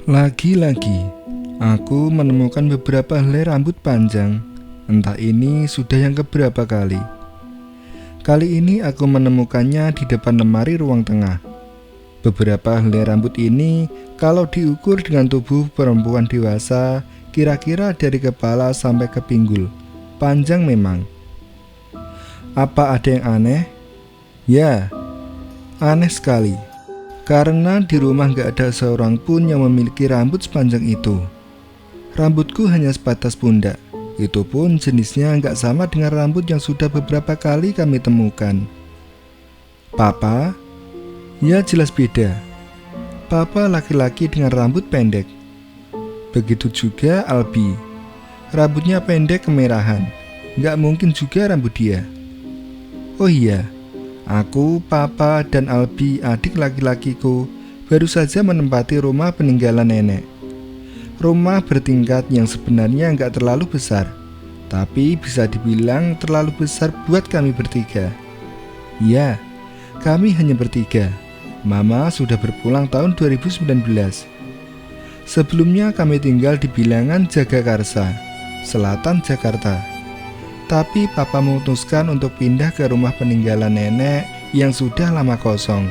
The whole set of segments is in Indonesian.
Lagi-lagi, aku menemukan beberapa helai rambut panjang. Entah ini sudah yang keberapa kali. Kali ini aku menemukannya di depan lemari ruang tengah. Beberapa helai rambut ini, kalau diukur dengan tubuh perempuan dewasa, kira-kira dari kepala sampai ke pinggul. Panjang memang. Apa ada yang aneh? Ya, aneh sekali. Karena di rumah gak ada seorang pun yang memiliki rambut sepanjang itu. Rambutku hanya sebatas pundak. Itu pun jenisnya gak sama dengan rambut yang sudah beberapa kali kami temukan. Papa? Ya jelas beda. Papa laki-laki dengan rambut pendek. Begitu juga Albi. Rambutnya pendek kemerahan. Gak mungkin juga rambut dia. Oh iya, aku, Papa, dan Albi, adik laki-lakiku, baru saja menempati rumah peninggalan nenek. Rumah bertingkat yang sebenarnya nggak terlalu besar, tapi bisa dibilang terlalu besar buat kami bertiga. Ya, kami hanya bertiga. Mama sudah berpulang tahun 2019. Sebelumnya kami tinggal di bilangan Jagakarsa, selatan Jakarta. Tapi Papa memutuskan untuk pindah ke rumah peninggalan nenek yang sudah lama kosong.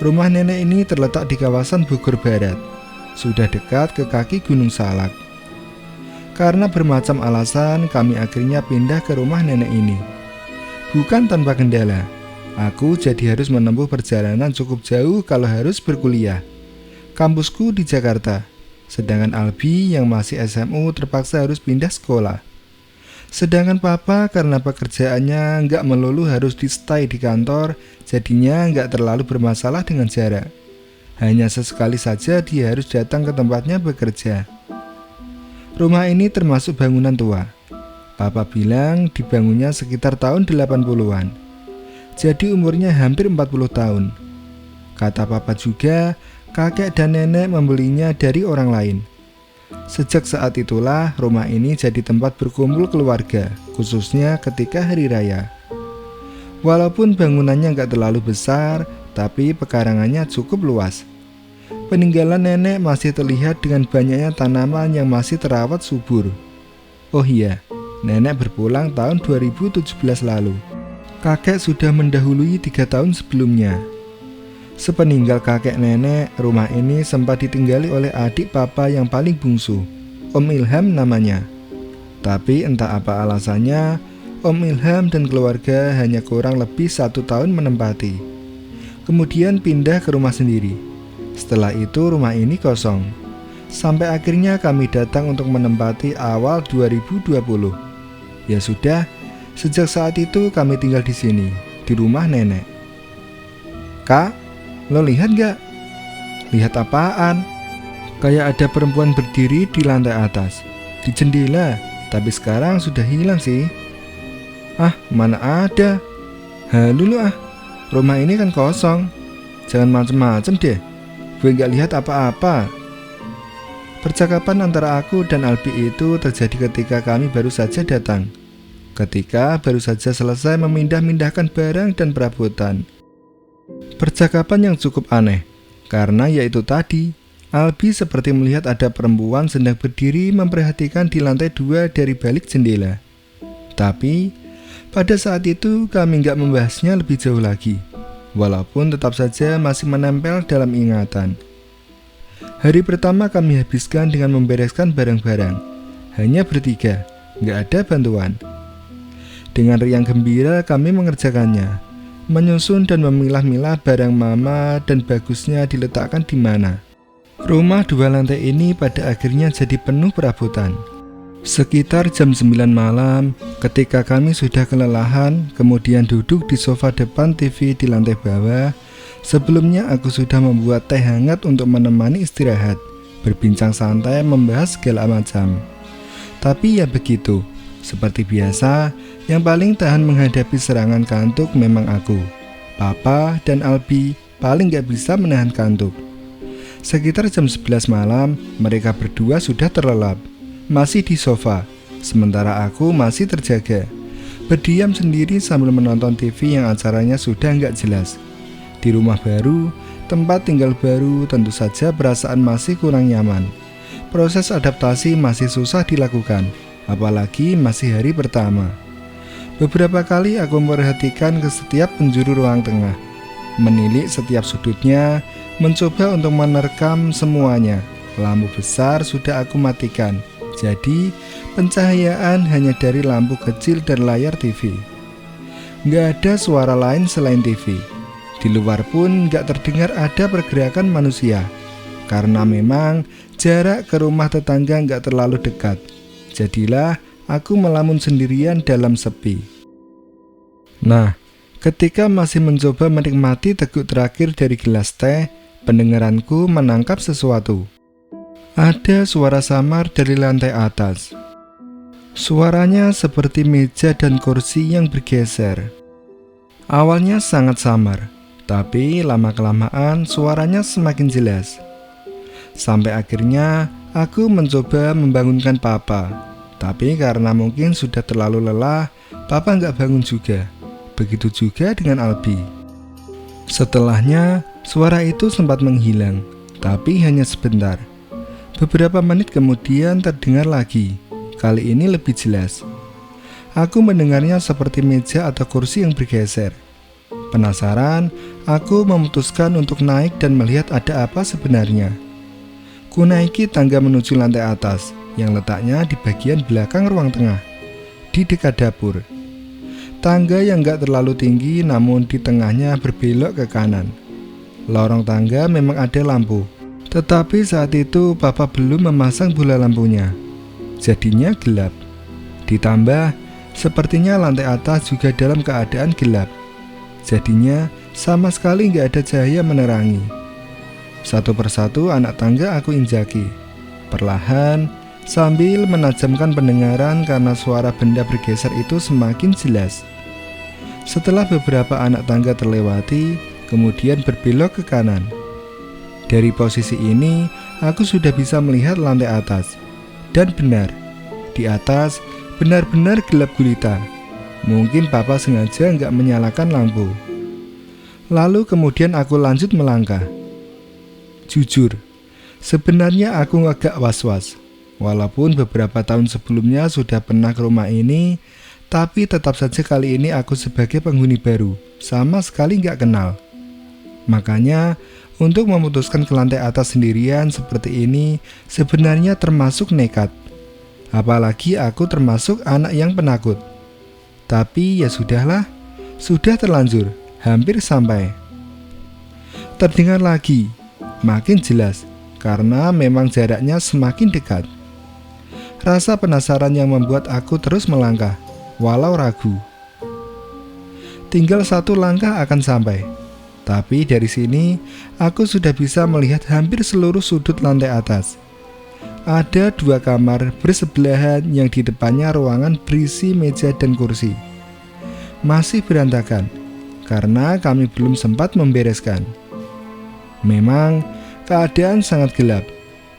Rumah nenek ini terletak di kawasan Bogor Barat, sudah dekat ke kaki Gunung Salak. Karena bermacam alasan, kami akhirnya pindah ke rumah nenek ini. Bukan tanpa kendala, aku jadi harus menempuh perjalanan cukup jauh kalau harus berkuliah. Kampusku di Jakarta, sedangkan Albi yang masih SMU terpaksa harus pindah sekolah. Sedangkan Papa karena pekerjaannya nggak melulu harus di-stay di kantor, jadinya nggak terlalu bermasalah dengan jarak. Hanya sesekali saja dia harus datang ke tempatnya bekerja. Rumah ini termasuk bangunan tua. Papa bilang dibangunnya sekitar tahun 80-an. Jadi umurnya hampir 40 tahun. Kata Papa juga, kakek dan nenek membelinya dari orang lain. Sejak saat itulah rumah ini jadi tempat berkumpul keluarga, khususnya ketika hari raya. Walaupun bangunannya gak terlalu besar, tapi pekarangannya cukup luas. Peninggalan nenek masih terlihat dengan banyaknya tanaman yang masih terawat subur. Oh iya, nenek berpulang tahun 2017 lalu. Kakek sudah mendahului 3 tahun sebelumnya. Sepeninggal kakek nenek, rumah ini sempat ditinggali oleh adik Papa yang paling bungsu, Om Ilham namanya. Tapi entah apa alasannya, Om Ilham dan keluarga hanya kurang lebih 1 tahun menempati. Kemudian pindah ke rumah sendiri. Setelah itu rumah ini kosong. Sampai akhirnya kami datang untuk menempati awal 2020. Ya sudah, sejak saat itu kami tinggal di sini, di rumah nenek. Kak, lo lihat gak? Lihat apaan? Kayak ada perempuan berdiri di lantai atas, di jendela, tapi sekarang sudah hilang sih. Ah, mana ada? Halu lu ah, rumah ini kan kosong. Jangan macem-macem deh, gue gak lihat apa-apa. Percakapan antara aku dan Albi itu terjadi ketika kami baru saja datang. Ketika baru saja selesai memindah-mindahkan barang dan perabotan. Percakapan yang cukup aneh, karena yaitu tadi, Albi seperti melihat ada perempuan sedang berdiri memperhatikan di lantai 2 dari balik jendela. Tapi, pada saat itu kami nggak membahasnya lebih jauh lagi, walaupun tetap saja masih menempel dalam ingatan. Hari pertama kami habiskan dengan membereskan barang-barang, hanya bertiga, nggak ada bantuan. Dengan riang gembira kami mengerjakannya, menyusun dan memilah-milah barang mama dan bagusnya diletakkan di mana. Rumah 2 lantai ini pada akhirnya jadi penuh perabotan. Sekitar jam 9 malam, ketika kami sudah kelelahan, kemudian duduk di sofa depan TV di lantai bawah. Sebelumnya aku sudah membuat teh hangat untuk menemani istirahat, berbincang santai membahas segala macam. Tapi ya begitu, seperti biasa, yang paling tahan menghadapi serangan kantuk memang aku. Papa dan Albi paling gak bisa menahan kantuk. Sekitar jam 11 malam, mereka berdua sudah terlelap, masih di sofa, sementara aku masih terjaga, berdiam sendiri sambil menonton TV yang acaranya sudah gak jelas. Di rumah baru, Tempat tinggal baru tentu saja perasaan masih kurang nyaman. Proses adaptasi masih susah dilakukan, apalagi masih hari pertama. Beberapa kali aku memperhatikan ke setiap penjuru ruang tengah, menilik setiap sudutnya, mencoba untuk menerkam semuanya. Lampu besar sudah aku matikan, jadi pencahayaan hanya dari lampu kecil dan layar TV. Nggak ada suara lain selain TV. Di luar pun nggak terdengar ada pergerakan manusia, karena memang jarak ke rumah tetangga nggak terlalu dekat. Jadilah aku melamun sendirian dalam sepi. Nah, ketika masih mencoba menikmati teguk terakhir dari gelas teh, pendengaranku menangkap sesuatu. Ada suara samar dari lantai atas. Suaranya seperti meja dan kursi yang bergeser. Awalnya sangat samar, tapi lama-kelamaan suaranya semakin jelas. Sampai akhirnya aku mencoba membangunkan papa. Tapi karena mungkin sudah terlalu lelah, papa nggak bangun juga. Begitu juga dengan Albi. Setelahnya, suara itu sempat menghilang, tapi hanya sebentar. Beberapa menit kemudian terdengar lagi. Kali ini lebih jelas. Aku mendengarnya seperti meja atau kursi yang bergeser. Penasaran, aku memutuskan untuk naik dan melihat ada apa sebenarnya. Ku naiki tangga menuju lantai atas, yang letaknya di bagian belakang ruang tengah, di dekat dapur. Tangga yang gak terlalu tinggi, namun di tengahnya berbelok ke kanan. Lorong tangga memang ada lampu, tetapi saat itu papa belum memasang bola lampunya. Jadinya gelap. Ditambah, sepertinya lantai atas juga dalam keadaan gelap. Jadinya sama sekali nggak ada cahaya menerangi. Satu persatu anak tangga aku injaki, perlahan, sambil menajamkan pendengaran karena suara benda bergeser itu semakin jelas. Setelah beberapa anak tangga terlewati, kemudian berbelok ke kanan. Dari posisi ini, aku sudah bisa melihat lantai atas. Dan benar, di atas benar-benar gelap gulita. Mungkin papa sengaja nggak menyalakan lampu. Lalu kemudian aku lanjut melangkah. Jujur, sebenarnya aku agak was-was. Walaupun beberapa tahun sebelumnya sudah pernah ke rumah ini, tapi tetap saja kali ini aku sebagai penghuni baru, sama sekali nggak kenal. Makanya, untuk memutuskan ke lantai atas sendirian seperti ini sebenarnya termasuk nekat. Apalagi aku termasuk anak yang penakut. Tapi ya sudahlah, sudah terlanjur, hampir sampai. Terdengar lagi, makin jelas, karena memang jaraknya semakin dekat. Rasa penasaran yang membuat aku terus melangkah, walau ragu. Tinggal satu langkah akan sampai. Tapi dari sini, aku sudah bisa melihat hampir seluruh sudut lantai atas. Ada 2 kamar bersebelahan yang di depannya ruangan berisi meja dan kursi. Masih berantakan, karena kami belum sempat membereskan. Memang, keadaan sangat gelap.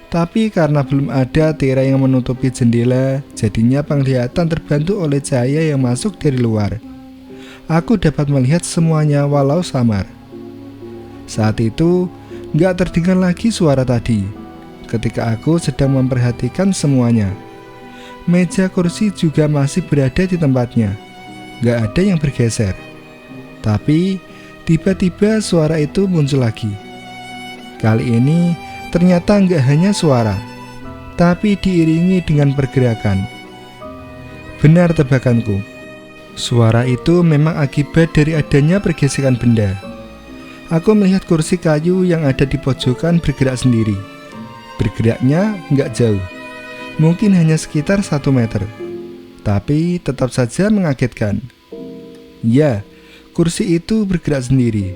Tapi karena belum ada tirai yang menutupi jendela, jadinya penglihatan terbantu oleh cahaya yang masuk dari luar. Aku dapat melihat semuanya walau samar. Saat itu, gak terdengar lagi suara tadi. Ketika aku sedang memperhatikan semuanya, meja kursi juga masih berada di tempatnya. Gak ada yang bergeser. Tapi, tiba-tiba suara itu muncul lagi. Kali ini, ternyata gak hanya suara, tapi diiringi dengan pergerakan. Benar tebakanku. Suara itu memang akibat dari adanya pergeseran benda. Aku melihat kursi kayu yang ada di pojokan bergerak sendiri. Bergeraknya nggak jauh, mungkin hanya sekitar 1 meter. Tapi tetap saja mengagetkan. Ya, kursi itu bergerak sendiri.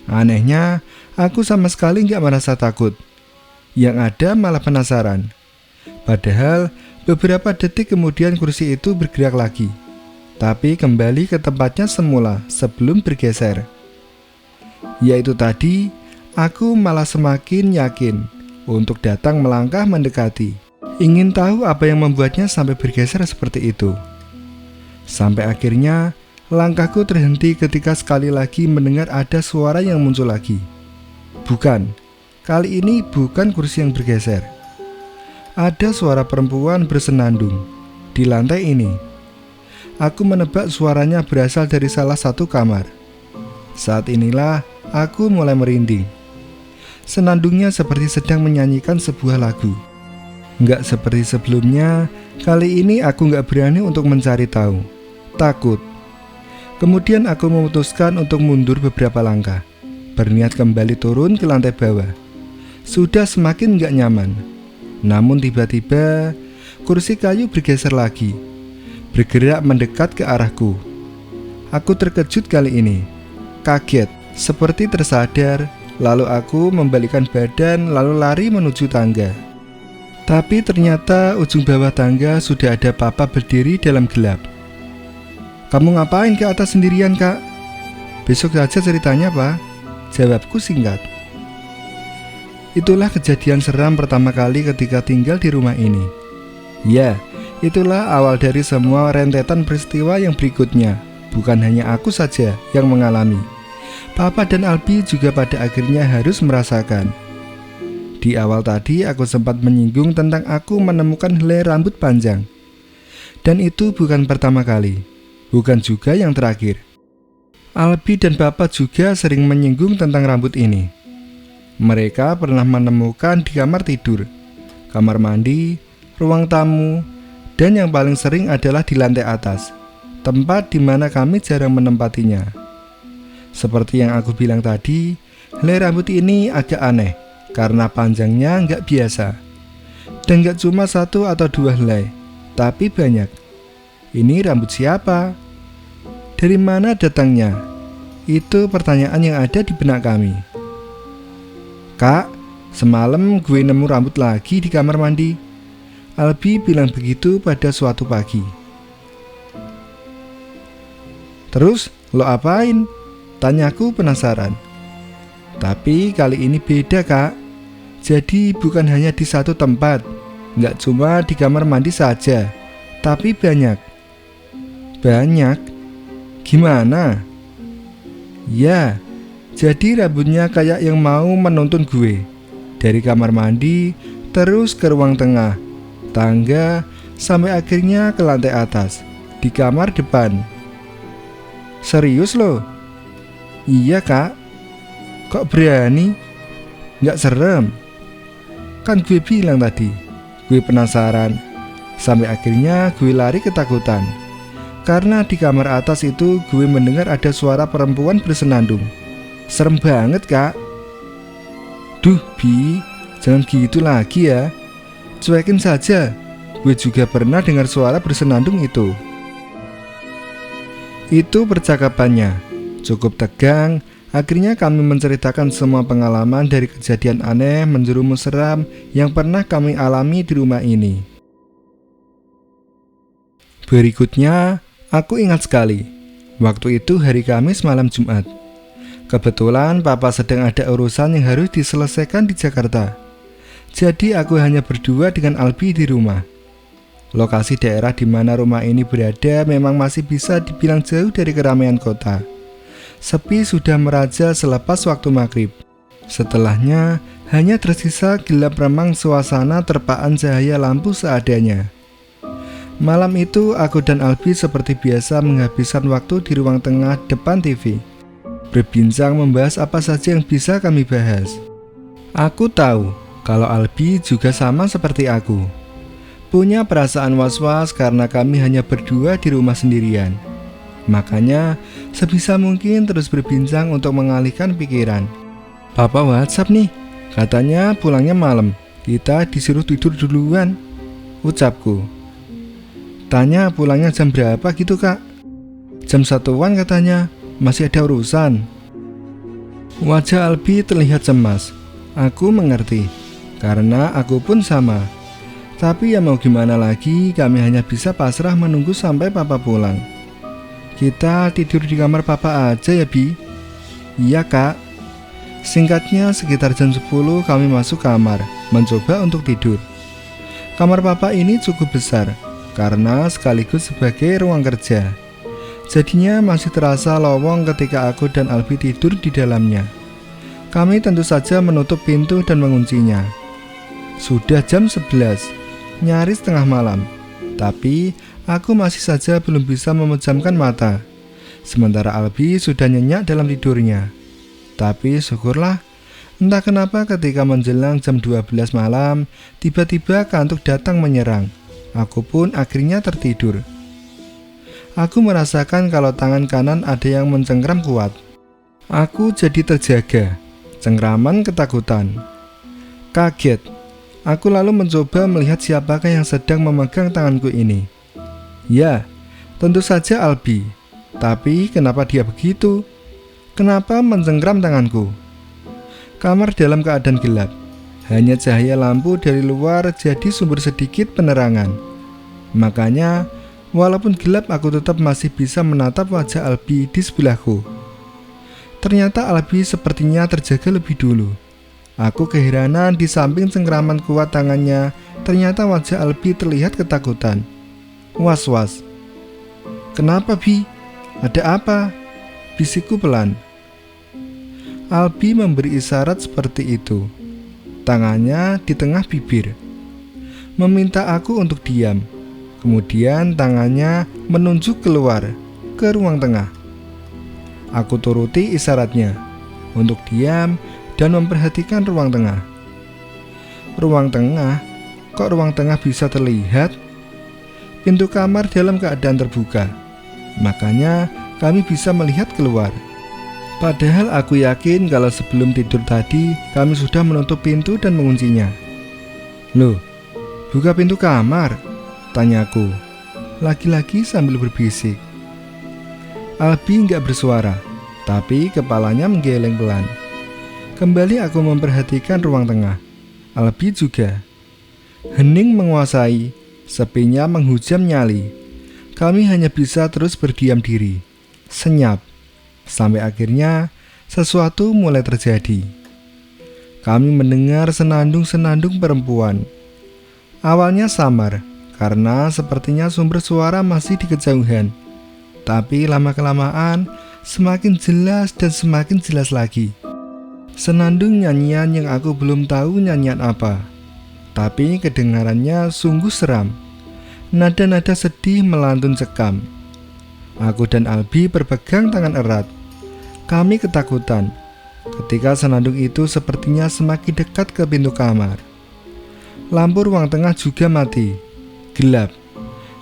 Anehnya, aku sama sekali nggak merasa takut. Yang ada malah penasaran. Padahal beberapa detik kemudian kursi itu bergerak lagi, tapi kembali ke tempatnya semula sebelum bergeser. Yaitu tadi, aku malah semakin yakin untuk datang melangkah mendekati. Ingin tahu apa yang membuatnya sampai bergeser seperti itu. Sampai akhirnya, langkahku terhenti ketika sekali lagi mendengar ada suara yang muncul lagi. Bukan, kali ini bukan kursi yang bergeser. Ada suara perempuan bersenandung di lantai ini. Aku menebak suaranya berasal dari salah satu kamar. Saat inilah aku mulai merinding. Senandungnya seperti sedang menyanyikan sebuah lagu. Nggak seperti sebelumnya, kali ini aku nggak berani untuk mencari tahu. Takut. Kemudian aku memutuskan untuk mundur beberapa langkah, berniat kembali turun ke lantai bawah. Sudah semakin nggak nyaman. Namun tiba-tiba kursi kayu bergeser lagi, bergerak mendekat ke arahku. Aku terkejut kali ini, kaget, seperti tersadar. Lalu aku membalikkan badan lalu lari menuju tangga. Tapi ternyata ujung bawah tangga sudah ada papa berdiri dalam gelap. "Kamu ngapain ke atas sendirian, Kak?" "Besok saja ceritanya, Pak," jawabku singkat. Itulah kejadian seram pertama kali ketika tinggal di rumah ini. Ya, itulah awal dari semua rentetan peristiwa yang berikutnya. Bukan hanya aku saja yang mengalami. Papa dan Albi juga pada akhirnya harus merasakan. Di awal tadi aku sempat menyinggung tentang aku menemukan helai rambut panjang. Dan itu bukan pertama kali, bukan juga yang terakhir. Albi dan Papa juga sering menyinggung tentang rambut ini. Mereka pernah menemukan di kamar tidur, kamar mandi, ruang tamu, dan yang paling sering adalah di lantai atas, tempat di mana kami jarang menempatinya. Seperti yang aku bilang tadi, helai rambut ini agak aneh karena panjangnya nggak biasa. Dan nggak cuma 1 atau 2 helai, tapi banyak. Ini rambut siapa? Dari mana datangnya? Itu pertanyaan yang ada di benak kami. "Kak, semalam gue nemu rambut lagi di kamar mandi." Albi bilang begitu pada suatu pagi. "Terus lo apain?" tanyaku penasaran. "Tapi kali ini beda, Kak. Jadi bukan hanya di satu tempat, nggak cuma di kamar mandi saja, tapi banyak." "Banyak? Gimana?" "Ya, jadi rambutnya kayak yang mau menuntun gue. Dari kamar mandi, terus ke ruang tengah, tangga, sampai akhirnya ke lantai atas, di kamar depan." "Serius lo?" "Iya, Kak." "Kok berani? Nggak serem?" "Kan gue bilang tadi, gue penasaran." Sampai akhirnya gue lari ketakutan. Karena di kamar atas itu gue mendengar ada suara perempuan bersenandung. Serem banget, Kak. "Duh, Bi, jangan gitu lagi ya. Cuekin saja. Gue juga pernah dengar suara bersenandung itu." Itu percakapannya. Cukup tegang. Akhirnya kami menceritakan semua pengalaman dari kejadian aneh menjerumus seram yang pernah kami alami di rumah ini. Berikutnya, aku ingat sekali. Waktu itu hari Kamis malam Jumat. Kebetulan Papa sedang ada urusan yang harus diselesaikan di Jakarta. Jadi aku hanya berdua dengan Albi di rumah. Lokasi daerah di mana rumah ini berada memang masih bisa dibilang jauh dari keramaian kota. Sepi sudah meraja selepas waktu maghrib. Setelahnya hanya tersisa gelap remang suasana terpaan cahaya lampu seadanya. Malam itu aku dan Albi seperti biasa menghabiskan waktu di ruang tengah depan TV, berbincang membahas apa saja yang bisa kami bahas. Aku tahu kalau Albi juga sama seperti aku, punya perasaan was-was karena kami hanya berdua di rumah sendirian. Makanya sebisa mungkin terus berbincang untuk mengalihkan pikiran. "Papa WhatsApp nih, katanya pulangnya malam, kita disuruh tidur duluan," ucapku. "Tanya pulangnya jam berapa gitu, Kak?" "Jam 1-an katanya, masih ada urusan." Wajah Albi terlihat cemas. Aku mengerti, karena aku pun sama. Tapi ya mau gimana lagi, kami hanya bisa pasrah menunggu sampai Papa pulang. "Kita tidur di kamar Papa aja ya, Bi?" "Iya, Kak." Singkatnya sekitar jam 10 kami masuk kamar, mencoba untuk tidur. Kamar Papa ini cukup besar, karena sekaligus sebagai ruang kerja. Jadinya masih terasa lowong ketika aku dan Albi tidur di dalamnya. Kami tentu saja menutup pintu dan menguncinya. Sudah jam 11, nyaris tengah malam, tapi aku masih saja belum bisa memejamkan mata. Sementara Albi sudah nyenyak dalam tidurnya. Tapi syukurlah, entah kenapa ketika menjelang jam 12 malam, tiba-tiba kantuk datang menyerang. Aku pun akhirnya tertidur. Aku merasakan kalau tangan kanan ada yang mencengkram kuat. Aku jadi terjaga, cengkraman ketakutan. Kaget, aku lalu mencoba melihat siapakah yang sedang memegang tanganku ini. Ya, tentu saja Albi. Tapi kenapa dia begitu? Kenapa mencengkram tanganku? Kamar dalam keadaan gelap. Hanya cahaya lampu dari luar jadi sumber sedikit penerangan. Makanya, walaupun gelap aku tetap masih bisa menatap wajah Albi di sebelahku. Ternyata Albi sepertinya terjaga lebih dulu. Aku keheranan di samping cengkraman kuat tangannya, ternyata wajah Albi terlihat ketakutan. Was-was. Kenapa, Bi? Ada apa? Bisikku pelan. Albi memberi isyarat seperti itu. Tangannya di tengah bibir, meminta aku untuk diam. Kemudian tangannya menunjuk keluar ke ruang tengah. Aku turuti isyaratnya untuk diam dan memperhatikan ruang tengah. Ruang tengah? Kok ruang tengah bisa terlihat? Pintu kamar dalam keadaan terbuka, makanya kami bisa melihat keluar. Padahal aku yakin kalau sebelum tidur tadi kami sudah menutup pintu dan menguncinya. Loh, buka pintu kamar? Tanyaku, lagi-lagi sambil berbisik. Albi nggak bersuara, tapi kepalanya menggeleng pelan. Kembali aku memperhatikan ruang tengah. Albi juga. Hening menguasai, sepinya menghujam nyali. Kami hanya bisa terus berdiam diri, senyap. Sampai akhirnya sesuatu mulai terjadi. Kami mendengar senandung-senandung perempuan. Awalnya samar, karena sepertinya sumber suara masih di kejauhan. Tapi lama-kelamaan semakin jelas dan semakin jelas lagi. Senandung nyanyian yang aku belum tahu nyanyian apa, tapi kedengarannya sungguh seram. Nada-nada sedih melantun cekam. Aku dan Albi berpegang tangan erat. Kami ketakutan ketika senandung itu sepertinya semakin dekat ke pintu kamar. Lampu ruang tengah juga mati, gelap.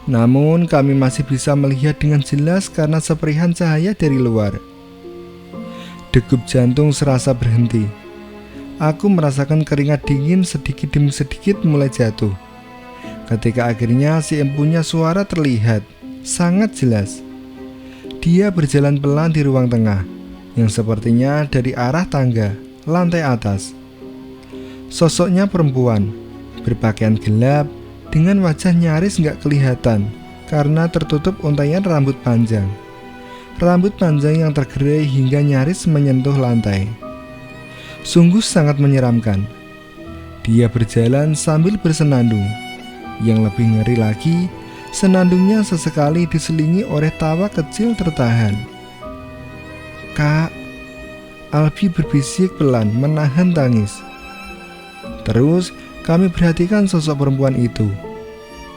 Namun kami masih bisa melihat dengan jelas karena seperihan cahaya dari luar. Degup jantung serasa berhenti. Aku merasakan keringat dingin sedikit demi sedikit mulai jatuh. Ketika akhirnya si empunya suara terlihat sangat jelas. Dia berjalan pelan di ruang tengah, yang sepertinya dari arah tangga, lantai atas. Sosoknya perempuan, berpakaian gelap, dengan wajah nyaris nggak kelihatan, karena tertutup untaian rambut panjang. Rambut panjang yang tergerai hingga nyaris menyentuh lantai. Sungguh sangat menyeramkan. Dia berjalan sambil bersenandung. Yang lebih ngeri lagi, senandungnya sesekali diselingi oleh tawa kecil tertahan. Kak, Albi berbisik pelan menahan tangis. Terus kami perhatikan sosok perempuan itu.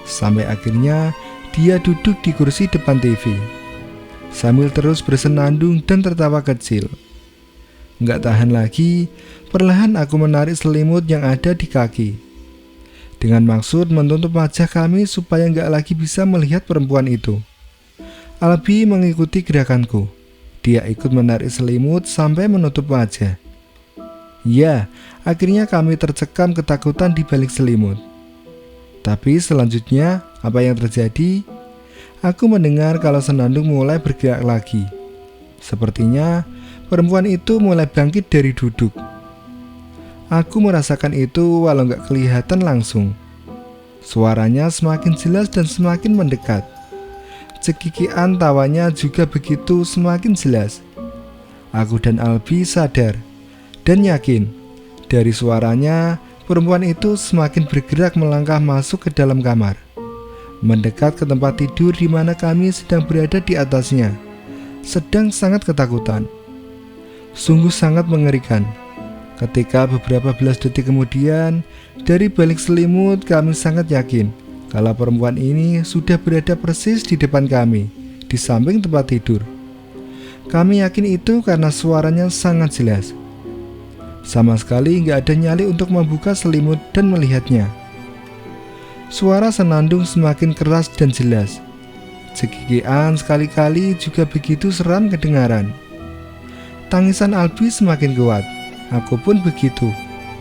Sampai akhirnya dia duduk di kursi depan TV, sambil terus bersenandung dan tertawa kecil. Nggak tahan lagi, perlahan aku menarik selimut yang ada di kaki, dengan maksud menutup wajah kami supaya nggak lagi bisa melihat perempuan itu. Albi mengikuti gerakanku. Dia ikut menarik selimut sampai menutup wajah. Ya, akhirnya kami tercekam ketakutan di balik selimut. Tapi selanjutnya, apa yang terjadi? Aku mendengar kalau senandung mulai bergerak lagi. Sepertinya perempuan itu mulai bangkit dari duduk. Aku merasakan itu walau gak kelihatan langsung. Suaranya semakin jelas dan semakin mendekat. Cekikian tawanya juga begitu semakin jelas. Aku dan Albi sadar dan yakin dari suaranya perempuan itu semakin bergerak melangkah masuk ke dalam kamar, mendekat ke tempat tidur di mana kami sedang berada di atasnya, sedang sangat ketakutan. Sungguh sangat mengerikan. Ketika beberapa belas detik kemudian, dari balik selimut kami sangat yakin kalau perempuan ini sudah berada persis di depan kami, di samping tempat tidur. Kami yakin itu karena suaranya sangat jelas. Sama sekali nggak ada nyali untuk membuka selimut dan melihatnya. Suara senandung semakin keras dan jelas. Cekikian sekali-kali juga begitu seram kedengaran. Tangisan Albi semakin kuat. Aku pun begitu,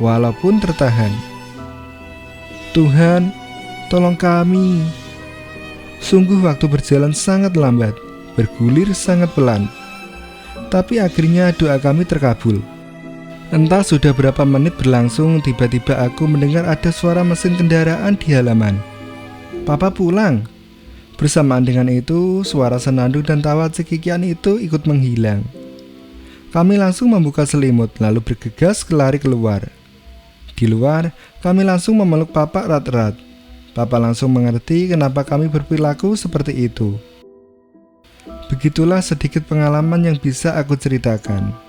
walaupun tertahan. Tuhan, tolong kami. Sungguh waktu berjalan sangat lambat, bergulir sangat pelan. Tapi akhirnya doa kami terkabul. Entah sudah berapa menit berlangsung, tiba-tiba aku mendengar ada suara mesin kendaraan di halaman. Papa pulang. Bersamaan dengan itu, suara senandung dan tawa cekikian itu ikut menghilang. Kami langsung membuka selimut, lalu bergegas lari keluar. Di luar, kami langsung memeluk Papa erat-erat. Papa langsung mengerti kenapa kami berperilaku seperti itu. Begitulah sedikit pengalaman yang bisa aku ceritakan.